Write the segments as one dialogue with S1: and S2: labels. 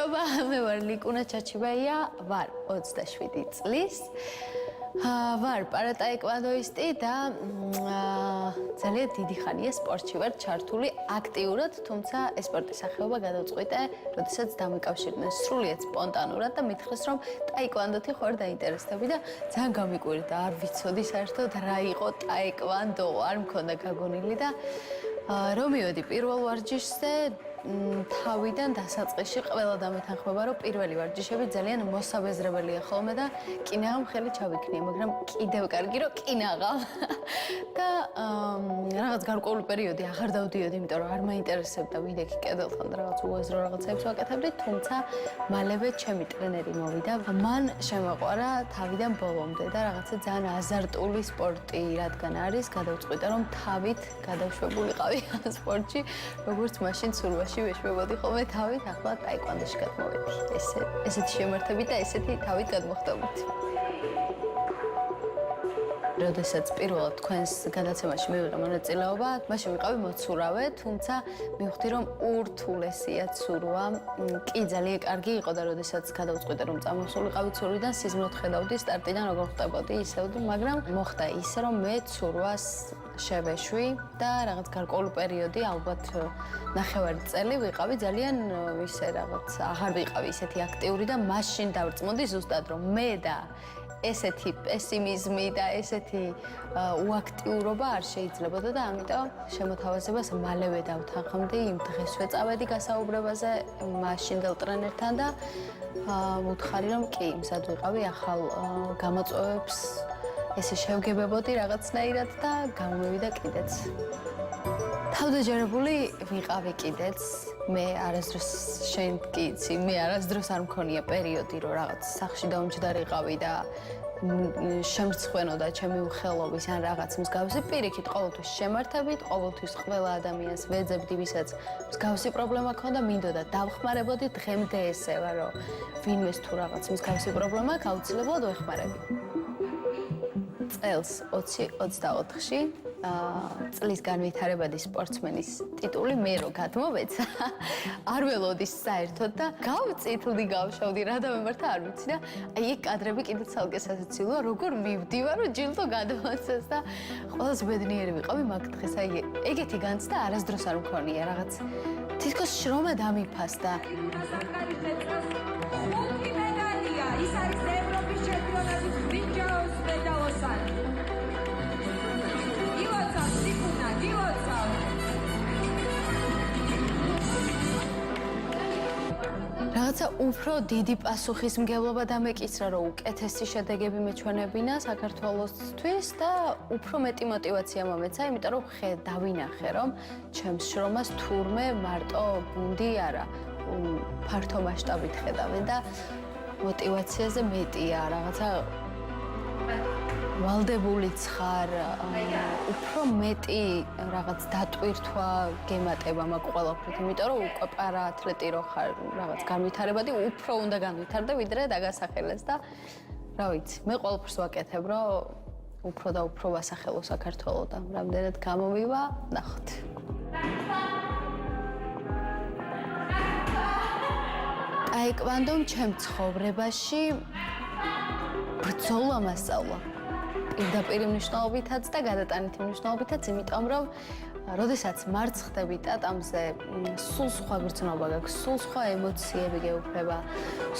S1: მადლობა, მე ვარ ლიკუნა ჩაჩიბაია, ვარ 27 წლის. ვარ პარატაეკვანდოისტი და ძალიან დიდი ხანია სპორტში ვარ ჩართული აქტიურად, თუმცა ეს სპორტის სახეობა გადავწყვიტე, როდესაც დამიკავშირდნენ სრულიად სპონტანურად და მითხრეს, რომ ტაეკვანდოთი ხوار დაინტერესდები და ძალიან გამიკვირდა, არ ვიცოდი საერთოდ რა იყო ტაეკვანდო, არ მქონდა გაგონილი და რომ მივედი პირველ ვარჯიშზე თავიდან დასაწყისში ყველა დამეთანხმება, რომ პირველი ვარჯიშები ძალიან მოსაბეზრებელია ხოლმე და კინაღამ ხელი ჩავიქნია, მაგრამ კიდევ კარგი რომ კინაღამ და რაღაც გარკვეული პერიოდი აღარ დავდიოდი, იმიტომ რომ არ მაინტერესებდა ვიდექი კედელთან და რაღაც უაზრო რაღაცებს ვაკეთებდი, თუმცა მალევე ჩემი ტრენერი მოვიდა. მან შემოყვარა თავიდან ბოლომდე და რაღაცა ძალიან აზარტული სპორტი, რადგან არის, გადავწყვიტე რომ თავით გადავშვებულიყავი სპორტში, როგორც მაშინ სურვაში ვეშვებოდი ხოლმე თავით, ახლა ტაეკვანდოში გადმოვედი. ესეთი შემართებით და ესეთი თავით გადმოხდებით. როდესაც პირველად თქვენს გადაცემაში მივიღე მონაწილეობა, მაშინ ვიყავი მოცურავე, თუმცა მივხვდი რომ ურთულესია ცურვა. კი ძალიან კარგი იყო და როდესაც გადავწყვიტე რომ წამოსულიყავი ცურვიდან, სიზმრად ხედავდი სტარტიდან როგორ ხდებოდი ისევ, მაგრამ მოხდა ისე რომ მე ცურვას შევეშვი და რაღაც გარკვეული პერიოდი, ალბათ ნახევარი წელი ვიყავი ძალიან ისე რაღაც აღარ ვიყავი ისეთი აქტიური და მაშინ დავწმუნდი ზუსტად რომ მე და ესეთი პესიმიზმი და ესეთი უაქტიურობა არ შეიძლებოდა და ამიტომ შემოთავაზებას მალევე დავთანხმდი, იმ დღესვე წავედი გასაუბრებაზე მაშინდელ ტრენერთან და ვუთხარი რომ კი, მზად ვიყავი ახალ გამოწვევებს ესე შევგებებოდი რაღაცნაირად და გამომივიდა კიდეც. თავდაჯერებული ვიყავი კიდეც. მე არასდროს შენ კი იცი, მე არასდროს არ მქონია პერიოდი, რომ რაღაც სახში დაუმჯდარიყავი და შემრცხვენოდა ჩემი უხელობის ან რაღაც მსგავსი. პირიქით, ყოველთვის შემართებით, ყოველთვის ყველა ადამიანს ვეძებდი, ვისაც მსგავსი პრობლემა ქონდა, მინდოდა დავხმარებოდი დღემდე ესევა, რომ ვინმეს თუ რაღაც მსგავსი პრობლემა აქვს, აუცილებლად ვეხმარები. წელს 2024-ში წლის განვითარებადი სპორტსმენის ტიტული მე რო გადმოვეცა, არ ველოდის საერთოდ და გავწითლდი, გავშავდი, რა დამემართა არ ვიცი და აი ეგ კადრები კიდე ცალკე სასაცილოა, როგორ მივდივარ, რომ ჯილდო გადმოცეს და ყველაზე ბედნიერი ვიყავი მაგ დღეს, აი ეგეთი განცდა არასდროს არ მქონია, რაღაც თითქოს შრომა დამიფასდა.
S2: ხუთი მედალია, ის არის ევროპის ჩემპიონატის ბრინჯაოს მედალოსანი.
S1: რაღაცა უფრო დიდი პასუხისმგებლობა დამეკისრა, რომ უკეთესი შედეგები მეჩვენებინა საქართველოსთვის და უფრო მეტი мотиваცია მომეცა, იმიტომ რომ დავინახე, რომ ჩემს შრომას თურმე მარტო გუნდი არა, ფართო მასშტაბით ხედავენ და мотиваციაზე მეტია, რაღაცა ვალდებულიც ხარ, უფრო მეტი რაღაც დატვირთვა გემატება მაგ ყველაფრით, იმიტომ რომ უკვე პარაათლეტი რო ხარ, რაღაც განვითარებადი, უფრო უნდა განვითარდე, ვიდრე დაგასახელეს და რა ვიცი, მე ყველაფერს ვაკეთებ, რომ უფრო და უფრო ვასახელო საქართველოს და რამდენად გამომივა, ნახოთ. ტაეკვანდომ ჩემ ცხოვრებაში ბრძოლა მასწავლა. პირდაპირ მნიშვნელობითაც და გადატანითი მნიშვნელობითაც, იმიტომ რომ როდესაც მარცხდები ტატამზე, სულ სხვა გრძნობა გაქვს, სულ სხვა ემოციები გეუფლება,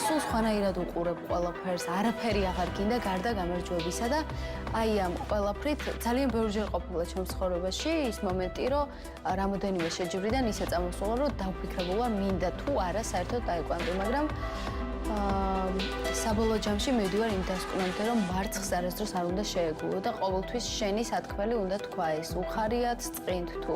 S1: სულ სხვანაირად უყურებ ყველაფერს, არაფერი აღარ გინდა გარდა გამარჯვებისა და აი ამ ყველაფრით ძალიან ბევრჯერ ყოფილა ჩემს ცხოვრებაში ის მომენტი, რომ რამოდენიმე შეჯიბრიდან ისე წამოსულა, რომ დავფიქრებულ ვარ, მინდა თუ არა საერთოდ ტაეკვანდო, მაგრამ საბოლოო ჯამში მივდივარ იმ დასკვნამდე, რომ მარცხს არასდროს არ უნდა შეეგუო და ყოველთვის შენი სათქმელი უნდა თქვა ეს უხარიათ წყინთ თუ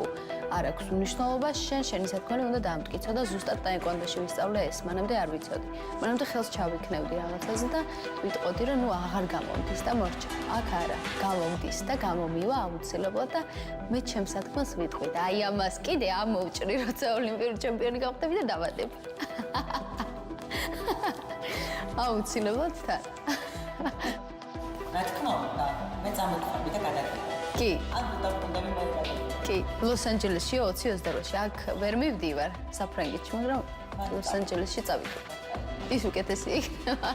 S1: არ აქვს მნიშვნელობა, შენი სათქმელი უნდა დაამტკიცო და ზუსტად ტაეკვანდოში ვისწავლე ეს, მანამდე არ ვიცოდი. მანამდე ხელს ჩავიქნევდი რაღაცაზე და ვიტყოდი, რომ ნუ აღარ გამომდის და მორჩა. აქ არა, გამომდის და გამომივა აუცილებლად და მე ჩემს სათქმელს ვიტყვი და აი ამას კიდე ამოვჭრი, როცა ოლიმპიური ჩემპიონი გავხდები და დავადები. აუცილებლად თან.
S3: რა თქმა უნდა, მე წამოყვები და გადაგები.
S1: კი.
S3: ან დავკუნდები მე.
S1: კი, ლოს-ანჯელესში 2028-ში აქ ვერ მივდივარ საფრანგეთში, მაგრამ ლოს-ანჯელესში წავიდე. ის უკეთესი იქნება.